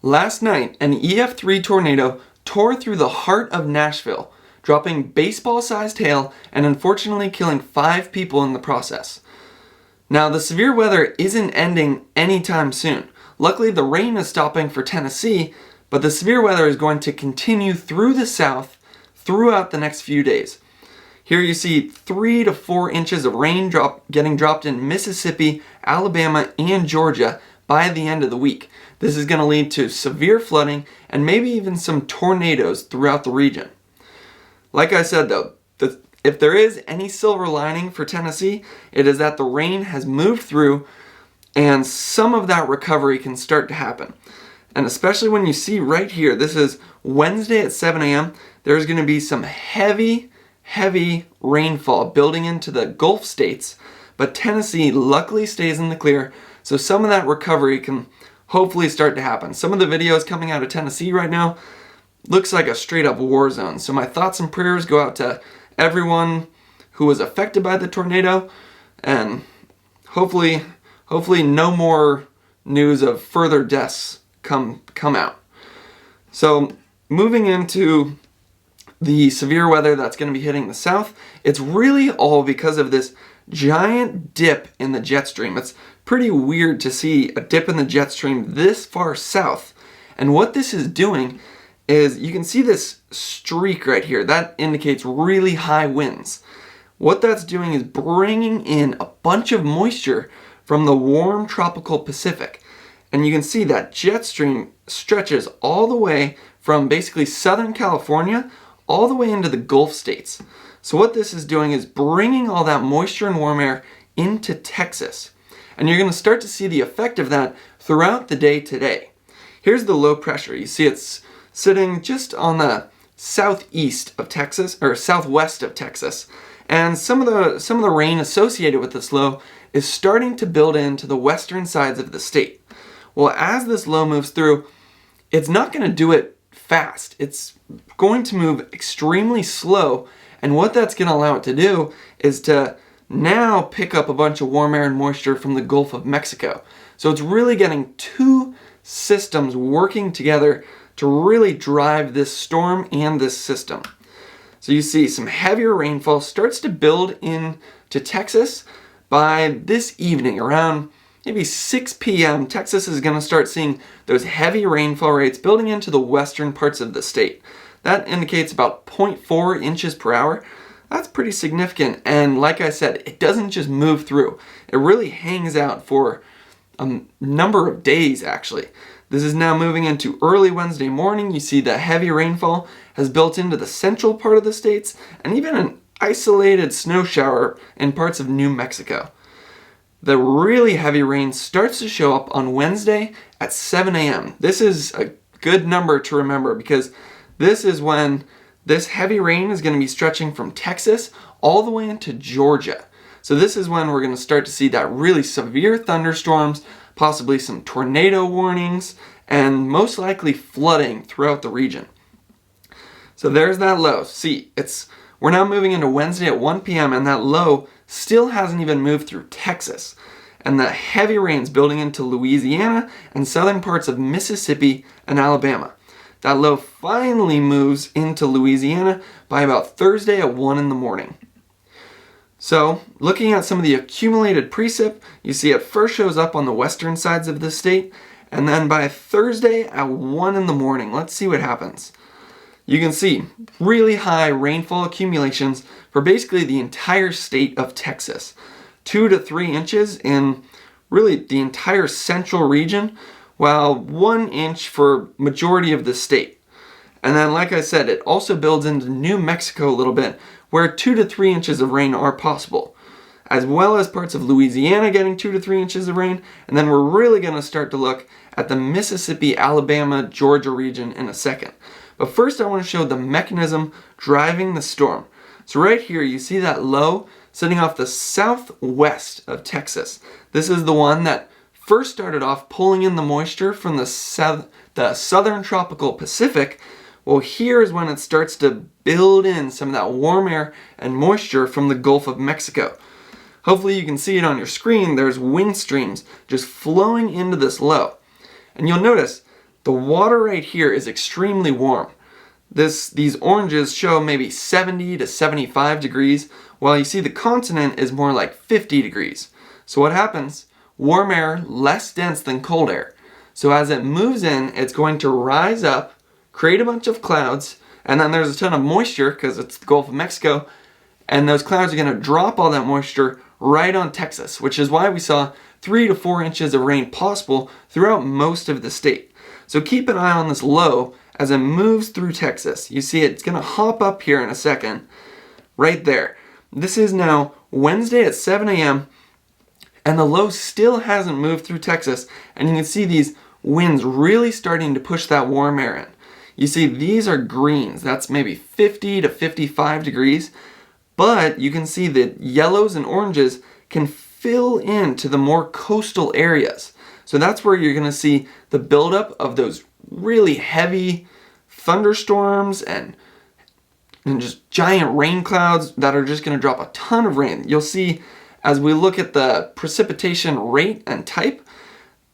Last night, an EF3 tornado tore through the heart of Nashville, dropping baseball-sized hail and unfortunately killing 5 people in the process. Now, the severe weather isn't ending anytime soon. Luckily, the rain is stopping for Tennessee, but the severe weather is going to continue through the south throughout the next few days. Here you see 3 to 4 inches of rain getting dropped in Mississippi, Alabama, and Georgia by the end of the week. This is going to lead to severe flooding and maybe even some tornadoes throughout the region. Like I said though, if there is any silver lining for Tennessee, it is that the rain has moved through and some of that recovery can start to happen. And especially when you see right here, this is Wednesday at 7 a.m., there's going to be some heavy rainfall building into the Gulf states, but Tennessee luckily stays in the clear, so some of that recovery can hopefully start to happen. Some of the videos coming out of Tennessee right now looks like a straight up war zone, so my thoughts and prayers go out to everyone who was affected by the tornado, and hopefully no more news of further deaths come out. So moving into the severe weather that's going to be hitting the south, it's really all because of this giant dip in the jet stream. It's pretty weird to see a dip in the jet stream this far south. And what this is doing is, you can see this streak right here. That indicates really high winds. What that's doing is bringing in a bunch of moisture from the warm tropical Pacific. And you can see that jet stream stretches all the way from basically Southern California all the way into the Gulf states. So what this is doing is bringing all that moisture and warm air into Texas. And you're going to start to see the effect of that throughout the day today. Here's the low pressure. You see it's sitting just on the southeast of Texas, or southwest of Texas. And some of the rain associated with this low is starting to build into the western sides of the state. Well, as this low moves through, it's not going to do it fast. It's going to move extremely slow, and what that's going to allow it to do is to now pick up a bunch of warm air and moisture from the Gulf of Mexico. So it's really getting 2 systems working together to really drive this storm and this system. So you see some heavier rainfall starts to build into Texas by this evening around maybe 6 p.m. Texas is going to start seeing those heavy rainfall rates building into the western parts of the state. That indicates about 0.4 inches per hour. That's pretty significant, and like I said, it doesn't just move through. It really hangs out for a number of days, actually. This is now moving into early Wednesday morning. You see the heavy rainfall has built into the central part of the states, and even an isolated snow shower in parts of New Mexico. The really heavy rain starts to show up on Wednesday at 7 a.m. This is a good number to remember because this is when this heavy rain is going to be stretching from Texas all the way into Georgia. So this is when we're going to start to see that really severe thunderstorms, possibly some tornado warnings, and most likely flooding throughout the region. So there's that low. See, we're now moving into Wednesday at 1 p.m. and that low still hasn't even moved through Texas. And the heavy rain's building into Louisiana and southern parts of Mississippi and Alabama. That low finally moves into Louisiana by about Thursday at 1 in the morning. So, looking at some of the accumulated precip, you see it first shows up on the western sides of the state, and then by Thursday at 1 in the morning, let's see what happens. You can see really high rainfall accumulations for basically the entire state of Texas. 2 to 3 inches in really the entire central region, while 1 inch for majority of the state. And then, like I said, it also builds into New Mexico a little bit, where 2 to 3 inches of rain are possible, as well as parts of Louisiana getting 2 to 3 inches of rain. And then we're really going to start to look at the Mississippi, Alabama, Georgia region in a second. But first I want to show the mechanism driving the storm. So right here you see that low sitting off the southwest of Texas. This is the one that first started off pulling in the moisture from the southern tropical Pacific. Well, here is when it starts to build in some of that warm air and moisture from the Gulf of Mexico. Hopefully you can see it on your screen. There's wind streams just flowing into this low. And you'll notice the water right here is extremely warm. These oranges show maybe 70 to 75 degrees, while you see the continent is more like 50 degrees. So what happens? Warm air, less dense than cold air. So as it moves in, it's going to rise up, create a bunch of clouds, and then there's a ton of moisture because it's the Gulf of Mexico, and those clouds are going to drop all that moisture right on Texas, which is why we saw 3 to 4 inches of rain possible throughout most of the state. So keep an eye on this low as it moves through Texas. You see it's going to hop up here in a second, right there. This is now Wednesday at 7 a.m., and the low still hasn't moved through Texas, and you can see these winds really starting to push that warm air in. You see these are greens, that's maybe 50 to 55 degrees, but you can see that yellows and oranges can fill into the more coastal areas. So that's where you're going to see the buildup of those really heavy thunderstorms and just giant rain clouds that are just going to drop a ton of rain. You'll see as we look at the precipitation rate and type,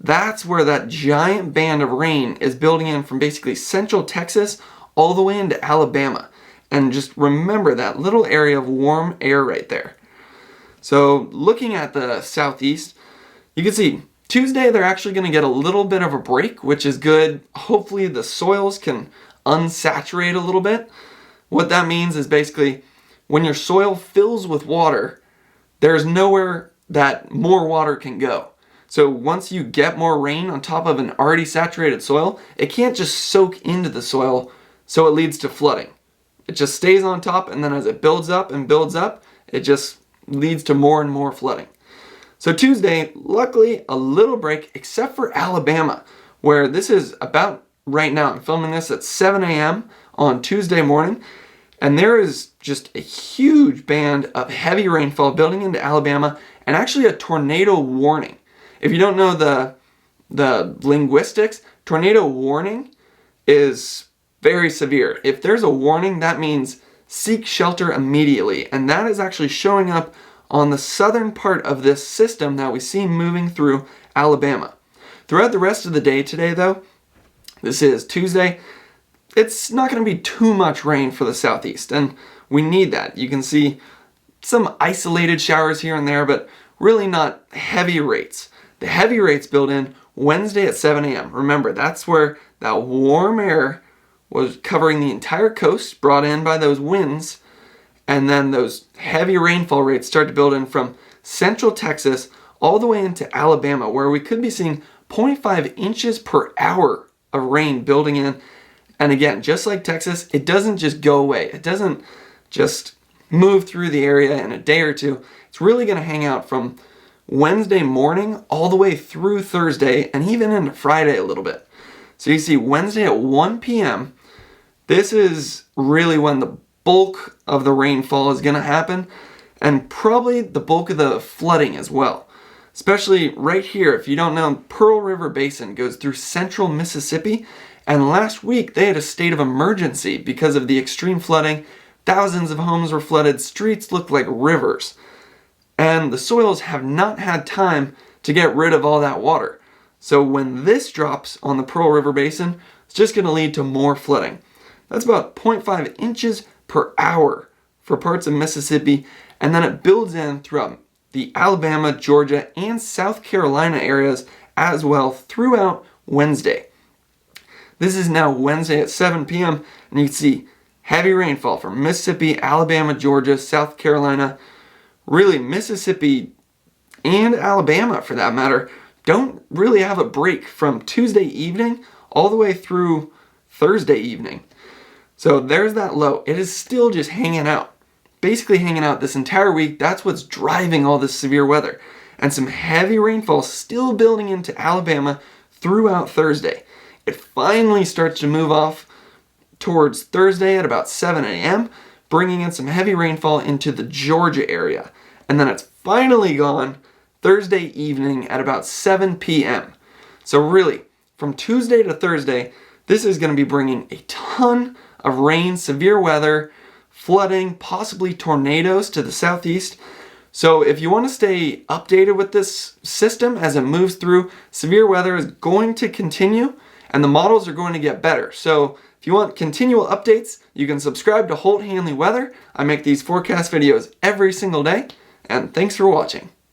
that's where that giant band of rain is building in from basically central Texas all the way into Alabama. And just remember that little area of warm air right there. So looking at the southeast, you can see Tuesday they're actually going to get a little bit of a break, which is good. Hopefully the soils can unsaturate a little bit. What that means is basically when your soil fills with water, there's nowhere that more water can go. So once you get more rain on top of an already saturated soil, it can't just soak into the soil, so it leads to flooding. It just stays on top, and then as it builds up and builds up, it just leads to more and more flooding. So Tuesday, luckily, a little break, except for Alabama, where this is about right now. I'm filming this at 7 a.m. on Tuesday morning, and there is just a huge band of heavy rainfall building into Alabama, and actually a tornado warning. If you don't know the linguistics, tornado warning is very severe. If there's a warning, that means seek shelter immediately, and that is actually showing up on the southern part of this system that we see moving through Alabama. Throughout the rest of the day today, though, this is Tuesday, it's not going to be too much rain for the southeast, and we need that. You can see some isolated showers here and there, but really not heavy rates. The heavy rates build in Wednesday at 7 a.m. Remember, that's where that warm air was covering the entire coast, brought in by those winds, and then those heavy rainfall rates start to build in from central Texas all the way into Alabama, where we could be seeing 0.5 inches per hour of rain building in. And again, just like Texas, it doesn't just go away. It doesn't just move through the area in a day or two. It's really going to hang out from Wednesday morning all the way through Thursday and even into Friday a little bit. So you see Wednesday at 1 p.m., this is really when the bulk of the rainfall is going to happen, and probably the bulk of the flooding as well. Especially right here, if you don't know, Pearl River Basin goes through central Mississippi, and last week they had a state of emergency because of the extreme flooding. Thousands of homes were flooded, streets looked like rivers, and the soils have not had time to get rid of all that water. So when this drops on the Pearl River Basin, it's just going to lead to more flooding. That's about 0.5 inches per hour for parts of Mississippi, and then it builds in throughout the Alabama, Georgia, and South Carolina areas as well throughout Wednesday. This is now Wednesday at 7 p.m., and you can see heavy rainfall from Mississippi, Alabama, Georgia, South Carolina. Really, Mississippi and Alabama, for that matter, don't really have a break from Tuesday evening all the way through Thursday evening. So there's that low. It is still just hanging out. Basically hanging out this entire week. That's what's driving all this severe weather. And some heavy rainfall still building into Alabama throughout Thursday. It finally starts to move off towards Thursday at about 7 a.m., bringing in some heavy rainfall into the Georgia area. And then it's finally gone Thursday evening at about 7 p.m. So really, from Tuesday to Thursday, this is going to be bringing a ton of rain, severe weather, flooding, possibly tornadoes to the southeast. So if you want to stay updated with this system as it moves through, severe weather is going to continue, and the models are going to get better. So if you want continual updates, you can subscribe to Holt Hanley Weather. I make these forecast videos every single day, and thanks for watching.